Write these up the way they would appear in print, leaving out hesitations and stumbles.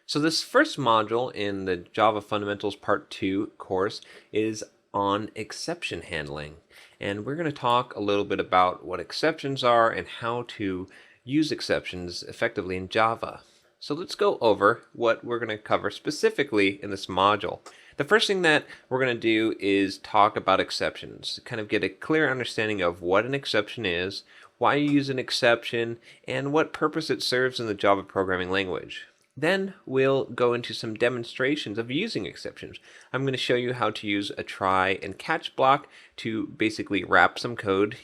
So this first module in the Java Fundamentals Part 2 course is on exception handling. And we're going to talk a little bit about what exceptions are and how to use exceptions effectively in Java. So let's go over what we're going to cover specifically in this module. The first thing that we're going to do is talk about exceptions, kind of get a clear understanding of what an exception is, why you use an exception, and what purpose it serves in the Java programming language. Then we'll go into some demonstrations of using exceptions. I'm going to show you how to use a try and catch block to basically wrap some code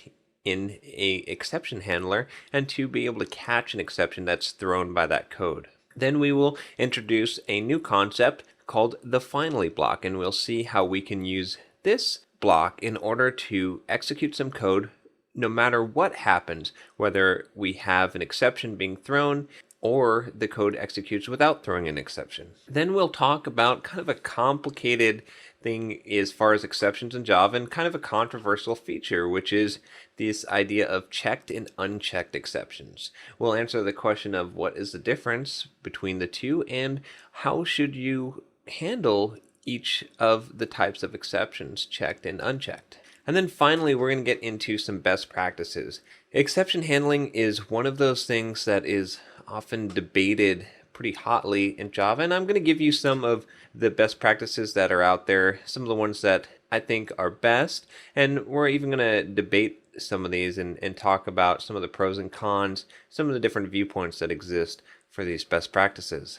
in a exception handler and to be able to catch an exception that's thrown by that code. Then we will introduce a new concept called the finally block, and we'll see how we can use this block in order to execute some code no matter what happens, whether we have an exception being thrown or the code executes without throwing an exception. Then we'll talk about kind of a complicated thing as far as exceptions in Java and kind of a controversial feature, which is this idea of checked and unchecked exceptions. We'll answer the question of what is the difference between the two and how should you handle each of the types of exceptions, checked and unchecked. And then finally, we're going to get into some best practices. Exception handling is one of those things that is often debated pretty hotly in Java, and I'm going to give you some of the best practices that are out there, some of the ones that I think are best, and we're even going to debate some of these and talk about some of the pros and cons, some of the different viewpoints that exist for these best practices.